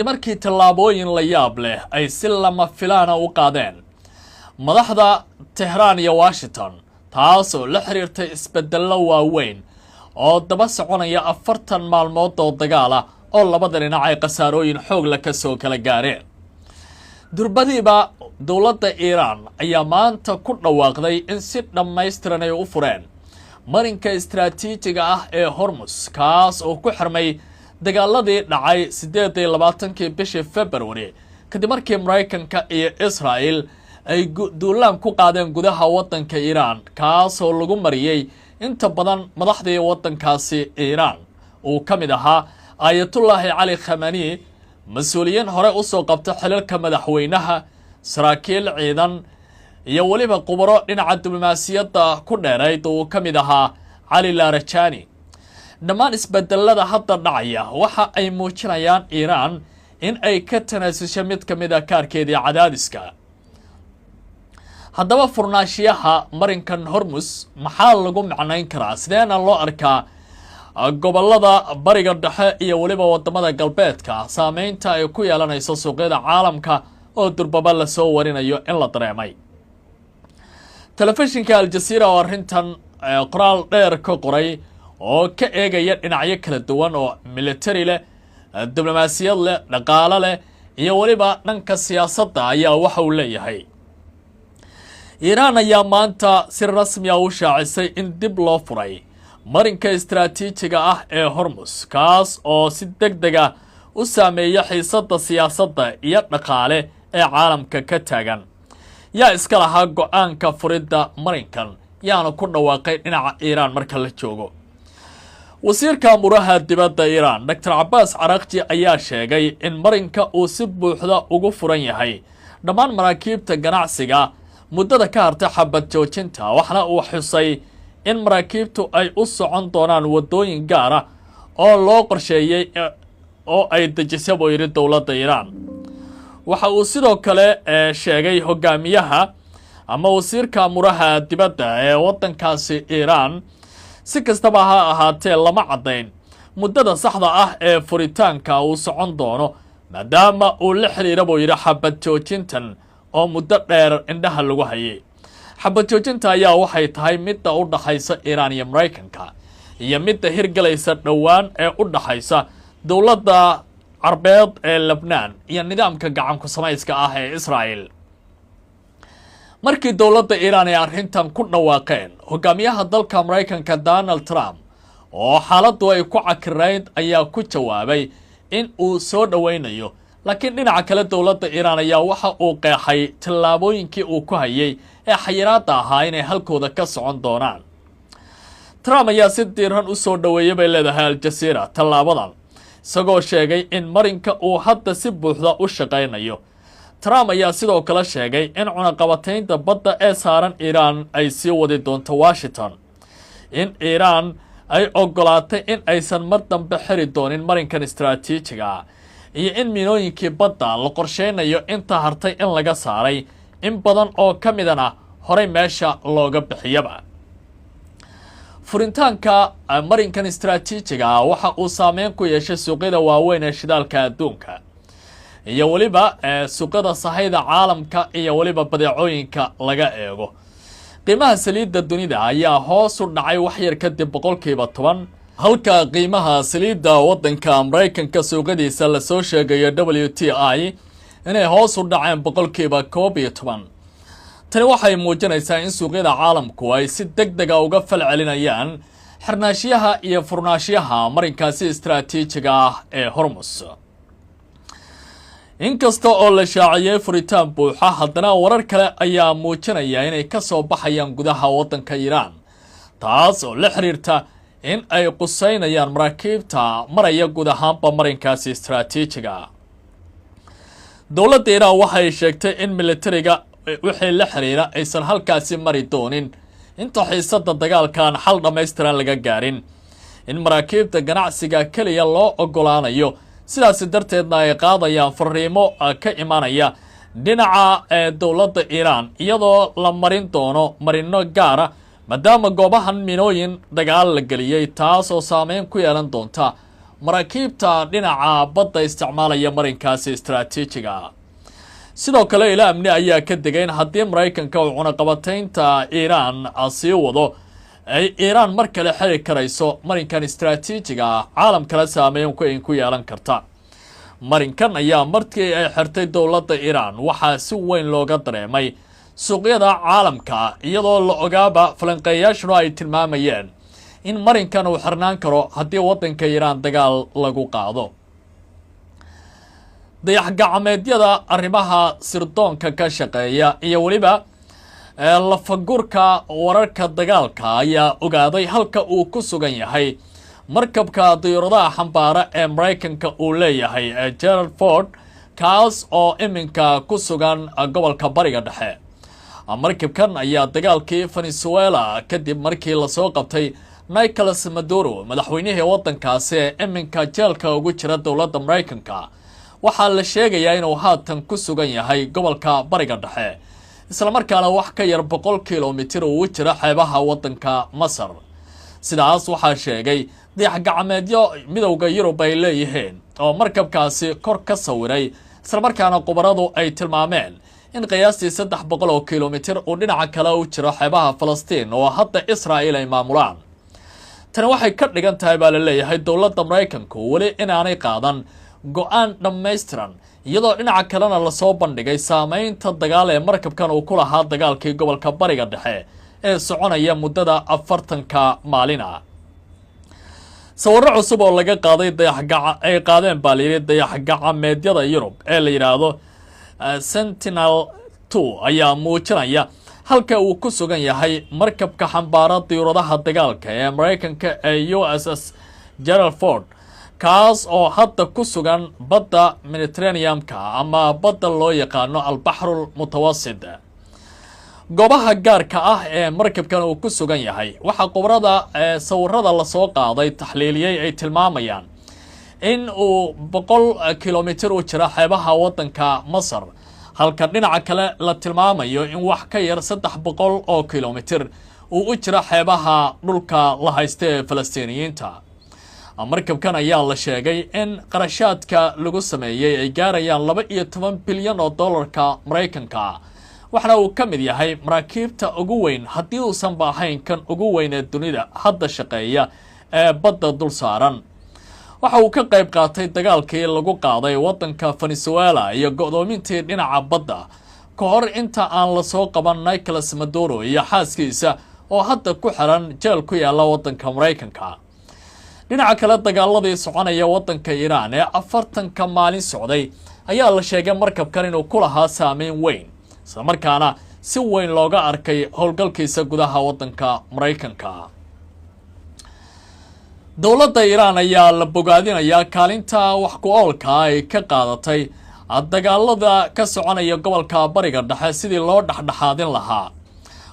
markii tallaabooyin la yaab leh ay si lama filaana u qaadeen madaxda Tehran iyo Washington taasoo la xiriirtay isbeddello waaweyn oo daba soconaya 40 maalmood oo dagaal ah oo labada dhinac ay qasaarooyin xoog la ka soo kala gaareen. durbadiiba dowladda Iran ayaa maanta ku dhawaaqday in si dhammaystiran ay u fureen marinka istiraatiijiga ah ee Hormuz kaas oo ku xirmay dagaaladii dhacay 28 bishii February kadib markii Mareykanka iyo Israel ay duulaan ku qaadeen gudaha wadanka Iran kaas oo lagu mariyay inta badan madaxdii wadankaasi Iran oo kamid ahaa Ayatollah Ali Khamenei mas'uuliyiin hore u soo qabtay xilalka madaxweynaha saraakiil ciidan iyo waliba khubaro dhinaca diblomaasiyadda ku dheerayd oo kamid ahaa Ali Larijani. dhammaan isbedelada hadda dhacaya waxa ay muujinayaan Iran in ay ka tanaasusho mid kamid ah kaarkeedii cadaadiska. haddaba furnaashiyaha marinkan Hormuz maxaa lagu macnayn karaa sideena loo arkaa gobolada bariga dhexe iyo waliba wadamada galbeedka saameynta ay ku yeelanayso suuqyada caalamka oo durbaba la soo warinayo in la dareemay. telefishinka Al Jazeera oo arrintan qoraal dheer ka qoray oo ka eegaya dhinacyo kala duwan oo military leh, diblomaasiyad leh, dhaqaale leh iyo waliba dhanka siyaasadda ayaa waxa uu leeyahay Iran ayaa maanta si rasmi ah u shaacisay in dib loo furay marinka istiraatiijiga ah ee Hormuz kaas oo si degdeg ah u saameeya xiisadda siyaasadda iyo dhaqaale ee caalamka ka taagan. yaa iska lahaa go'aanka furidda marinkan yaana ku dhawaaqay dhinaca Iran marka la joogo. wasiirka amuraha dibadda Iran Dr. Abbas Araghchi ayaa sheegay in marinka uu si buuxda ugu furan yahay dhammaan maraakiibta ganacsiga muddada ka hartay xabad joojinta, waxna uu xusay in maraakiibtu ay u socon doonaan wadooyin gaar ah oo loo qorsheeyay oo ay dejisay buu yiri dowladda Iran. waxa uu sidoo kale sheegay hogaamiyaha ama wasiirka amuraha dibadda ee wadankaasi Iran si kastaba ha ahaatee lama cadayn muddada saxda ah ee furitaanka uu socon doono maadaama uu la xiriiro buu yiri xabad joojintan oo muddo dheer indhaha lagu hayay. xabad joojinta ayaa waxay tahay midda u dhaxaysa Iran iyo Mareykanka iyo midda hirgalaysa dhowaan ee u dhaxaysa dowladda Carbeed ee Lebanon iyo nidaamka gacan ku samayska ah ee Israel. markii dowladda Iran ay arrintan ku dhawaaqeen hogaamiyaha dalka Mareykanka Donald Trump oo xaaladdu ay ku cakirayd ayaa ku jawaabay in uu soo dhaweynayo, laakiin dhinaca kale dowladda Iran ayaa waxa uu qeexay tallaabooyinkii uu ku hayay ee xayiraadda ahaa inay halkooda ka socon doonaan. Trump ayaa si diiran u soo dhaweeyay bay leedahay Al Jazeera tallaabadan isagoo sheegay in marinka uu hadda si buuxda u shaqaynayo. Trump ayaa sidoo kale sheegay in cunaqabataynta badda ee saaran Iran ay sii wadi doonto Washington, in Iran ay ogolaatay in aysan mar dambe xiri doonin marinkan istiraatiijiga iyo in miinooyinkii badda la qorsheynayo inta hartay in laga saaray in badan oo ka midana horey meesha looga bixiyaba. furitaanka marinkan istiraatiijiga waxa uu saameyn ku yeeshay suuqyada waaweyn ee shidaalka adduunka iyo waliba suuqyada sahayda caalamka iyo waliba badeecooyinka laga eego. qiimaha saliidda dunida ayaa hoos u dhacay wax yar kadib 10%, halka qiimaha saliidda wadanka Mareykanka suuqyadiisa la soo sheegayo WTI inay hoos u dhaceen 12%. tani waxay muujinaysaa in suuqyada caalamku ay si degdeg ah uga falcelinayaan xirnaashiyaha iyo furnaashiyaha marinkaasi istiraatiijiga ah ee Hormuz. inkasta oo la shaaciyay furitaan buuxa, haddana warar kale ayaa muujinaya inay ka soo baxayaan gudaha wadanka Iran taas oo la xiriirta in ay qusaynayaan maraakiibta maraya guud ahaanba marinkaasi istiraatiijiga. dowladda Iran waxay sheegtay in militariga wixii la xiriira aysan halkaasi mari doonin inta xiisadda dagaalkan xal dhammaystiran laga gaarin, in maraakiibta ganacsiga kaliya loo ogolaanayo, sidaas darteedna ay qaadayaan fariimo ka imanaya dhinaca dowladda Iran iyadoo la marin doono marino gaar ah maadaama goobahan minooyin dagaal la geliyay taas oo saameyn ku yeelan doonta maraakiibta dhinaca badda isticmaalaya marinkaasi istaraatiijiga. sidoo kale ila amni ayaa ka degay in haddii Mareykanka uu cunaqabataynta Iiraan sii wado ay Iiraan mar kale xiri karayso marinkan istaraatiijiga caalamka saameyn ku yeelan karta. marinkan ayaa markii ay xirtay dowladda Iiraan waxaa si weyn looga dareemay suuqyada caalamka iyadoo la ogaaba falanqeeyaashu ay tilmaamayeen in marinkan uu xirnaan karo haddii waddanka Iiraan dagaal lagu qaado. dayax-gacmeedyada arrimaha sirdoonka ka shaqeeya iyo waliba lafagurka wararka dagaalka ayaa ogaaday halka uu ku sugan yahay markabka diyaaradaha xambaara ee Mareykanka uu leeyahay Gerald Ford kaas oo iminka ku sugan gobolka Bariga Dhexe. markabkan ayaa dagaalkii Venezuela kadib markii la soo qabtay Nicolas Maduro madaxweynihii waddankaasi ee iminka jeelka ugu jira dowladda Mareykanka waxaa la sheegayaa inuu haatan ku sugan yahay gobolka Bariga Dhexe isla markaana wax ka yar 100 kiiloomitir uu jira xeebaha waddanka Masar. sidaas waxaa sheegay dayax-gacmeedyo midowga Yurub ay leeyihiin oo markabkaasi kor ka sawiray isla markaana qubaradu ay tilmaameen in qiyaastii 300 kiiloomitir uu dhinaca kale u jiro xeebaha Falastiin oo hadda Israa'iil ay maamulaan. tani waxay ka dhigan tahay baa la leeyahay dowladda Mareykanku wali inaanay qaadan go'aan dhammaystiran iyadoo dhinaca kalena la soo bandhigay saameynta dagaal ee markabkan uu ku lahaa dagaalkii gobolka Bariga Dhexe ee soconaya muddada 40 maalina. sawirro cusub oo laga qaaday ay qaadeen baa layidhi dayax-gacmeedyada Yurub ee la yiraahdo Sentinel-2 ayaa muujinaya halka uu ku sugan yahay markabka xambaara diyaaradaha dagaalka ee Mareykanka ee USS Gerald Ford kaas oo hadda ku sugan badda Mediterranean-ka ama badda loo yaqaano Al-Bahrul Mutawassit. goobaha gaarka ah ee markabkan uu ku sugan yahay waxa qubrada sawirada la soo qaaday taxliiliyay ay tilmaamayaan in uu 100 kiiloomitir u jira xeebaha waddanka Masar halka dhinaca kale la tilmaamayo in wax ka yar 300 kiiloomitir uu u jira xeebaha dhulka la haysto ee Falastiiniyiinta. markabkan ayaa la sheegay in qarashaadka lagu sameeyay ay gaarayaan 12 bilyan oo dollarka Mareykanka waxna uu ka mid yahay maraakiibta ugu weyn haddii uusan baahayn kan ugu weyn ee dunida hadda shaqeeya ee badda dul saaran. waxa uu ka qayb qaatay dagaalkii lagu qaaday waddanka Venezuela iyo go'doomintii dhinaca badda ka hor inta aan la soo qaban Nicolas Maduro iyo xaaskiisa oo hadda ku xiran jeel ku yaala waddanka Mareykanka. dhinaca kale dagaaladii soconaya waddanka Iiraan ee 40 maalin socday ayaa la sheegay markabkan inuu ku lahaa saameyn weyn isla markaana si weyn looga arkay howlgalkiisa gudaha waddanka Mareykanka. dowladda Iiraan ayaa la bogaadinayaa kaalinta wax ku oolka ay ka qaadatay dagaalada ka soconaya gobolka Bariga Dhexe sidii loo dhaxdhaxaadin lahaa.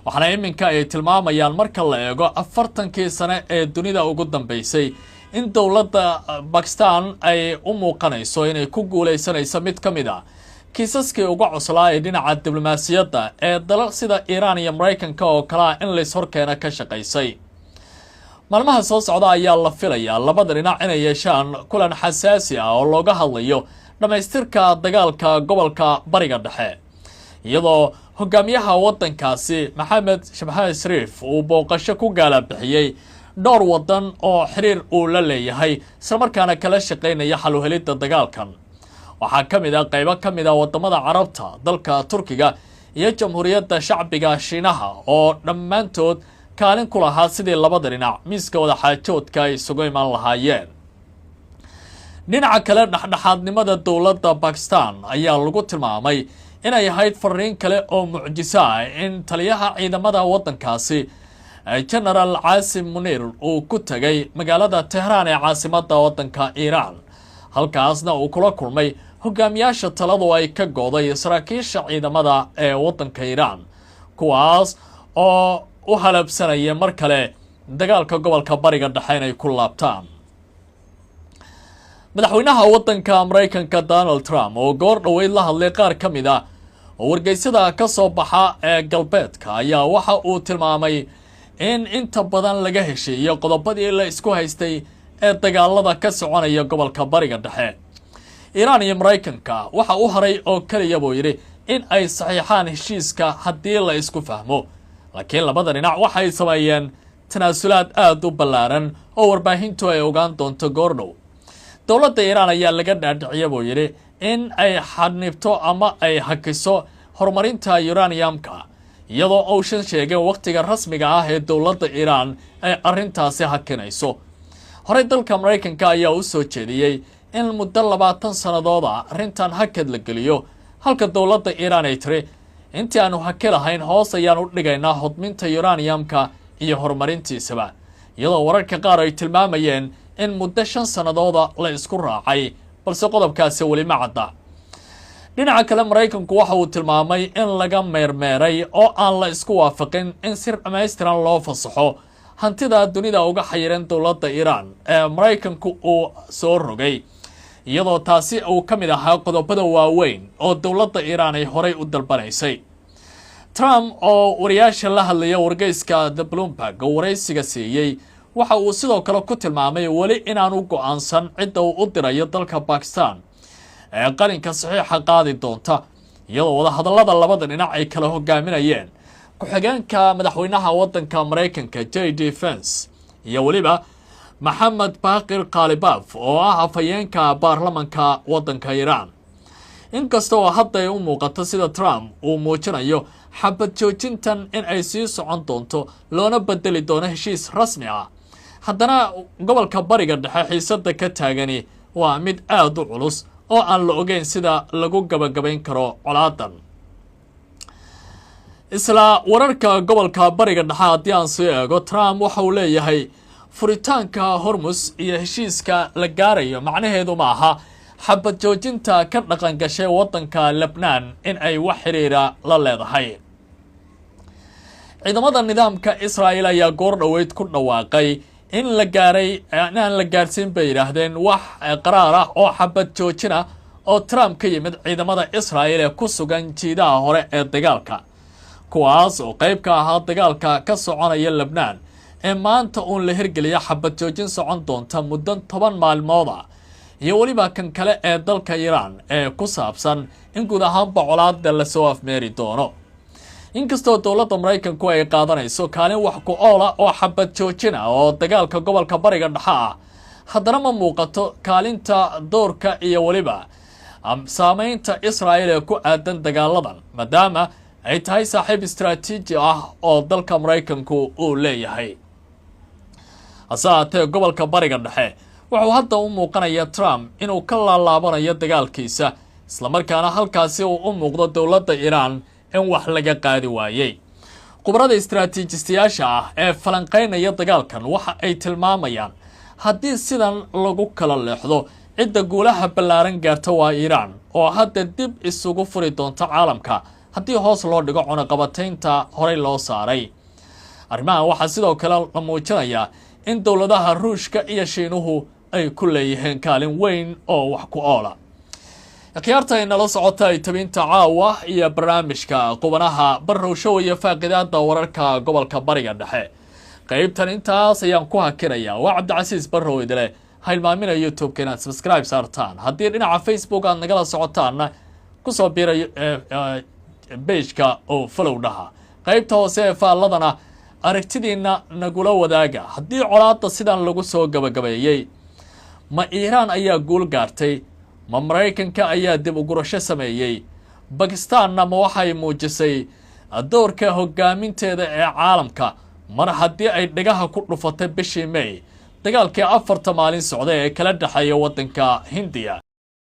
waxaana iminka ay tilmaamayaan marka la eego 40 sano ee dunida ugu dambeysay in dowladda Pakistan ay u muuqanayso inay ku guuleysanayso mid ka mid ah kiisaskii ugu cuslaa ee dhinaca diblomaasiyadda ee dalal sida Iiraan iyo Mareykanka oo kala in la horkeena ka shaqeysay. maalmaha soo socda ayaa la filayaa labada dhinac inay yeeshaan kulan xasaasi ah oo looga hadlayo dhamaystirka dagaalka gobolka Bariga Dhexe iyadoo hogaamiyaha waddankaasi Maxamed Shahbaz Sharif uu booqasho ku gaala bixiyay dhowr waddan oo xiriir uu la leeyahay isla markaana kala shaqeynaya xal u helidda dagaalkan. waxaa ka mid ah qaybo ka mid ah wadamada Carabta dalka Turkiga iyo Jamhuuriyadda Shacbiga Shiinaha oo dhammaantood kaalin ku lahaa sidii labada dhinac miiska wada xaajoodka ay isugu iman lahaayeen. dhinaca kale dhaxdhaxaadnimada dowladda Pakistan ayaa lagu tilmaamay inay ahayd fariin kale oo mucjiso ah in taliyaha ciidamada waddankaasi General Qasim Munir uu ku tagay magaalada Tehran ee caasimadda waddanka Iiraan halkaasna uu kula kulmay hogaamiyaasha taladu ay ka gooday saraakiisha ciidamada ee waddanka Iiraan kuwaas oo u halabsanaya mar kale dagaalka gobolka Bariga Dhexe inay ku laabtaan. madaxweynaha waddanka Mareykanka Donald Trump oo goor dhaweyd la hadlay qaar ka mid ah oo wargeysyada ka soo baxa ee galbeedka ayaa waxa uu tilmaamay in inta badan laga heshiiyo qodobadii la isku haystay ee dagaalada ka soconaya gobolka bariga dhexe. Iiraan iyo Mareykanka waxa uu haray oo kaliya buu yiri in ay saxiixaan heshiiska haddii la isku fahmo, laakiin labada dhinac waxay sameeyeen tanaasulaad aad u ballaaran oo warbaahintu ay ogaan doonto goordhow. dowladda Iiraan ayaa laga dhaadhiciyay buu yiri in ay xadnibto ama ay hakiso horumarinta uraniumka, iyadoo uusan sheegin waqtiga rasmiga ah ee dowladda Iiraan ay arrintaasi hakinayso. Horey dalka Mareykanka ayaa u soo jeediyay in muddo 20 sannadood arrintan hakad la geliyo, halka dowladda Iiraan ay tiri intii aanu haki lahayn hoos ayaan u dhigaynaa hodminta uraniumka iyo horumarintiisaba, iyadoo wararka qaar ay tilmaamayeen in muddo 5 sannadood la isku raacay, balse qodobkaasi weli ma cadda. dhinaca kale Mareykanku waxa uu tilmaamay in laga meermeeray oo aan la isku waafaqin in si dhammaystiran loo fasaxo hantida dunida uga xayiran dowladda Iiraan ee Mareykanku uu soo rogay, iyadoo taasi uu ka mid ahaa qodobada waaweyn oo dowladda Iiraan ay horey u dalbanaysay. Trump oo wariyaasha la hadlaya wargeyska The Bloomberg waraysiga siiyay waxa uu sidoo kale ku tilmaamay weli inaanu go'aansan cidda uu u dirayo dalka Pakistan ee qalinka saxiixa qaadi doonta, iyadoo wadahadallada labada dhinac ay kala hogaaminayeen ku-xigeenka madaxweynaha waddanka Mareykanka J.D. Vance iyo weliba Mohammad Baqir Qalibaf oo ah afhayeenka baarlamanka waddanka Iiraan. inkasta oo hadda ay u muuqato sida Trump uu muujinayo xabad joojintan in ay sii socon doonto loona bedeli doono heshiis rasmi ah, haddana gobolka bariga dhexe xiisadda ka taagani waa mid aad u culus oo aan la ogeyn sida lagu gabagabayn karo colaadan. isla wararka gobolka bariga dhexe haddii aan soo eego, Trump waxa uu leeyahay furitaanka Hormuz iyo heshiiska la gaarayo macnaheedu ma aha xabad joojinta ka dhaqan gashay waddanka Lebanon in ay wax xiriira la leedahay. ciidamada nidaamka Israa'iil ayaa goor dhaweyd ku dhawaaqay in la gaaray aan la gaarsiin bay yiraahdeen wax qaraar ah oo xabad joojina oo Trump ka yimid ciidamada Israa'iil ee ku sugan jiidaha hore ee dagaalka, kuwaas oo qayb ka ahaa dagaalka ka soconaya Lebanon ee maanta uun la hirgeliya xabad joojin socon doonta muddo 10 maalmood ah, iyo weliba kan kale ee dalka Iiraan ee ku saabsan in guud ahaanba colaadda la soo afmeeri doono. inkastoo dowladda Mareykanku ay qaadanayso kaalin wax ku ool ah oo xabad joojina oo dagaalka gobolka bariga dhexe ah, haddana ma muuqato kaalinta doorka iyo weliba saameynta Israa'iil ee ku aadan dagaaladan, maadaama ay tahay saaxiib istiraatiiji ah oo dalka Mareykanku uu leeyahay. hase haatee gobolka bariga dhexe wuxuu hadda u muuqanayaa Trump inuu ka laalaabanayo dagaalkiisa, isla markaana halkaasi uu u muuqdo dowladda Iiraan in wax laga qaadi waayay. khubarada istiraatiijistayaasha ah ee falanqeynaya dagaalkan waxa ay tilmaamayaan haddii sidan lagu kala leexdo cidda guulaha ballaaran gaarta waa Iiraan oo hadda dib isugu furi doonta caalamka haddii hoos loo dhigo cunaqabataynta horey loo saaray. arrimahan waxaa sidoo kale la muujinayaa in dowladaha Ruushka iyo Shiinuhu ay ku leeyihiin kaalin weyn oo wax ku oola. akhyaarta ay nala socota tabinta caawa iyo barnaamijka qubanaha Barrow Show iyo faaqidaada wararka gobolka bariga dhexe. qaybtan intaas ayaan ku hakinayaa. waa Cabdicasiis Barrow idile. ha hilmaaminaya YouTube-keena subscribe saartaan. haddii dhinaca Facebook aad nagala socotaana ku soo biiray page-ka oo follow dhaha. qaybta hoose ee faalladana aragtidiina nagula wadaaga. haddii colaadda sidan lagu soo gabagabeeyay, ma Iiraan ayaa guul gaartay? ma Mareykanka ayaa dib u gurasho sameeyay? Bakistaanna ma waxay muujisay doorka hogaaminteeda ee caalamka mar haddii ay dhagaha ku dhufatay bishii May dagaalkii 4 maalin socday ee kala dhaxeeya waddanka Hindiya?